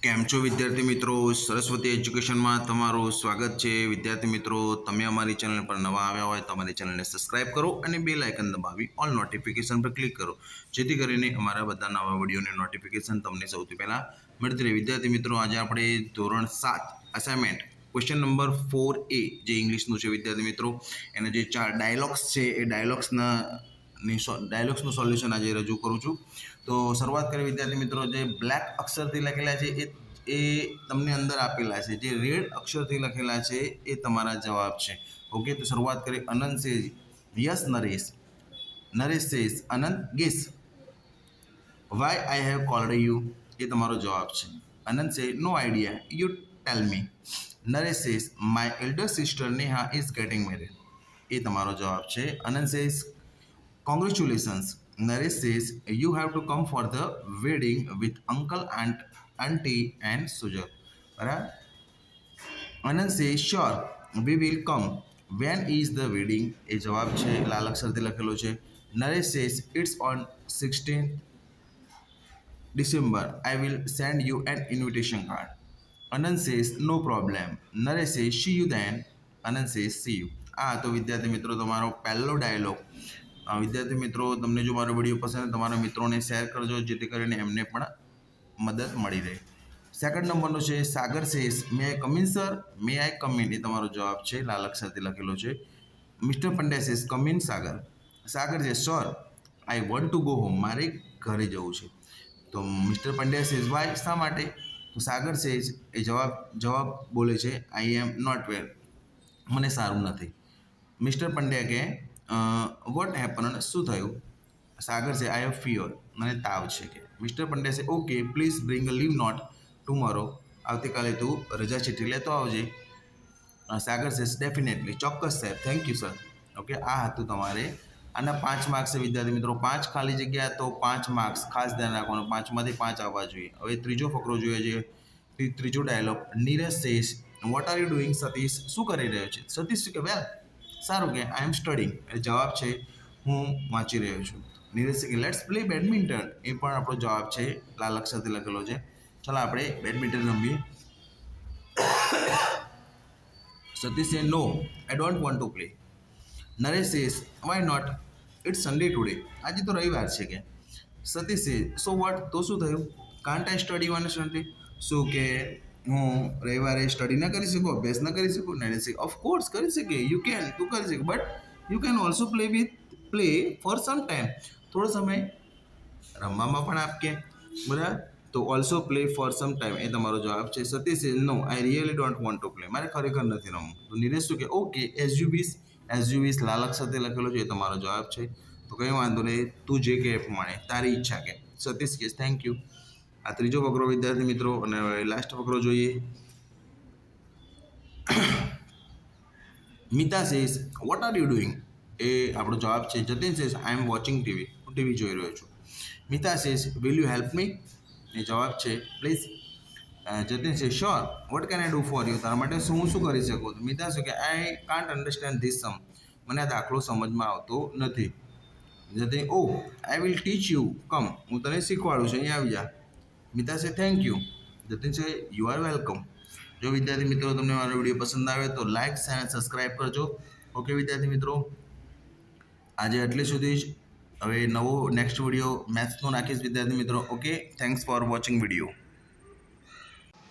કેમ છો વિદ્યાર્થી મિત્રો? સરસ્વતી એજ્યુકેશનમાં તમારું સ્વાગત છે. વિદ્યાર્થી મિત્રો, તમે અમારી ચેનલ પર નવા આવ્યા હોય તો અમારી ચેનલને સબસ્ક્રાઇબ કરો અને બેલ આઇકન દબાવી ઓલ નોટિફિકેશન પર ક્લિક કરો, જેથી કરીને અમારા બધા નવા વિડીયોની નોટિફિકેશન તમને સૌથી પહેલાં મળતી રહે. વિદ્યાર્થી મિત્રો, આજે આપણે ધોરણ 7 અસાઇનમેન્ટ ક્વેશ્ચન નંબર 4A જે ઇંગ્લિશનું છે વિદ્યાર્થી મિત્રો, એના જે 4 ડાયલોગ્સ છે એ ડાયલોગ્સનું સોલ્યુશન આજે રજૂ કરું છું. તો શરૂઆત કરીએ વિદ્યાર્થી મિત્રો. જે બ્લેક અક્ષરથી લખેલા છે એ તમને અંદર આપેલા છે, જે રેડ અક્ષરથી લખેલા છે એ તમારા જવાબ છે. ઓકે, તો શરૂઆત કરીએ. Anant says yes Naresh. Naresh says Anant guess why I have called you. એ તમારો જવાબ છે. Anant says no idea, you tell me. Naresh says my elder sister Neha is getting married. એ તમારો જવાબ છે. Anant says congratulations. Naresh says you have to come for the wedding with uncle, aunt, auntie and Sujal. Right? Anand says sure we will come. When is the wedding? એ જવાબ છે, લાલ અક્ષરથી લખેલો છે. Naresh says it's on 16th December. I will send you an invitation card. Anand says no problem. Naresh says see you then. Anand says see you. તો વિદ્યાર્થી મિત્રો, તમારો પહેલો ડાયલોગ. વિદ્યાર્થી મિત્રો, તમને જો મારો વિડીયો પસંદ તમારા મિત્રોને શેર કરજો, જેથી કરીને એમને પણ મદદ મળી રહે. સેકન્ડ નંબરનો છે Sagar says may I come in sir. May I come in એ તમારો જવાબ છે, લાલ અક્ષરથી લખેલો છે. Mister Pandya says come in Sagar. Sagar છે sir I want to go home. મારે ઘરે જવું છે. તો મિસ્ટર પંડ્યા સેઝ વાય, શા માટે? તો સાગર સેઝ એ જવાબ બોલે છે આઈ એમ નોટ વેલ. મને સારું નથી. મિસ્ટર પંડ્યા કે વોટ હેપન, શું થયું? સાગર છે આઈ હેવ ફીવર. મને તાવ છે કે. મિસ્ટર પંડ્યા છે okay please bring a leave note tomorrow. આવતીકાલે તું રજા ચિઠ્ઠી લેતો આવજે. સાગર છે ડેફિનેટલી, ચોક્કસ સાહેબ, થેન્ક યુ સર. ઓકે, આ હતું તમારે. આના 5 માર્ક્સ છે વિદ્યાર્થી મિત્રો. 5 ખાલી જગ્યા તો 5 માર્ક્સ, ખાસ ધ્યાન રાખવાનું. 5માંથી 5 આવવા જોઈએ. હવે ત્રીજો ફકરો જોઈએ છે. ત્રીજો dialogue. Neeraj says what are you doing. Satish શું કરી રહ્યો છે? સતીશ શું કે વેલ, સારું કે આઈ એમ સ્ટડિંગ. એ જવાબ છે હું વાંચી રહ્યો છું. નીરજ કે લેટ્સ પ્લે બેડમિન્ટન. એ પણ આપણો જવાબ છે, લાલ અક્ષરથી લખેલો છે. ચાલો આપણે બેડમિન્ટન રમીએ. Satish no I don't want to play. Naresh says why not, it's Sunday today. આજે તો રવિવાર છે કે. સતીશ સેઝ સો વોટ, તો શું થયું? Can't I study on Sunday. શું કે હું રવિવારે સ્ટડી ન કરી શકું, અભ્યાસ ન કરી શકું? નરેશ ઓફકોર્સ કરી શકે, યુ કેન, તું કરી શકે, but you can also play for some time. થોડો સમય રમવામાં પણ આપકે, બરાબર? તો also play for some time એ તમારો જવાબ છે. Satish no I really don't want to play. મારે ખરેખર નથી રમવું. તો નીરજ શું કે ઓકે એઝ યુ વિશ, લાલ અક્ષરથી લખેલો છે, એ તમારો જવાબ છે. તો કંઈ વાંધો નહીં, તું જે કે પ્રમાણે તારી ઈચ્છા કે. સતીશ કે થેન્ક યુ. આ ત્રીજો ફકરો વિદ્યાર્થી મિત્રો. અને લાસ્ટ ફકરો જોઈએ. Mita says what are you doing. એ આપણો જવાબ છે. Jatin says I am watching TV. હું ટીવી જોઈ રહ્યો છું. Mita says will you help me. એ જવાબ છે please. Jatin says sure what can I do for you. તારા માટે હું શું કરી શકું? મિતા શું કે I can't understand this sum. મને આ દાખલો સમજમાં આવતો નથી. Jatin oh I will teach you, કમ, હું તને શીખવાડું છું, અહીંયા આવી જા. મિતા સે થેન્ક યુ. જતીન સે યુ આર વેલકમ. જો વિદ્યાર્થી મિત્રો તમને મારો વિડીયો પસંદ આવે તો લાઇક અને સબસ્ક્રાઈબ કરજો. ઓકે વિદ્યાર્થી મિત્રો, આજે એટલે સુધી જ. હવે નવો નેક્સ્ટ વિડીયો મેથ્સનો નાખીશ વિદ્યાર્થી મિત્રો. Okay, thanks for watching video.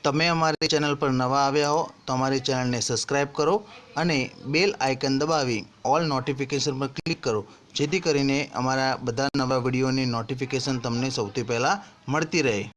તમે અમારી ચેનલ પર નવા આવ્યા હો તો અમારી ચેનલને સબસ્ક્રાઈબ કરો અને બેલ આઇકન દબાવી ઓલ નોટિફિકેશન પર ક્લિક કરો, જેથી કરીને અમારા બધા નવા વિડીયોની નોટિફિકેશન તમને સૌથી પહેલાં મળતી રહે.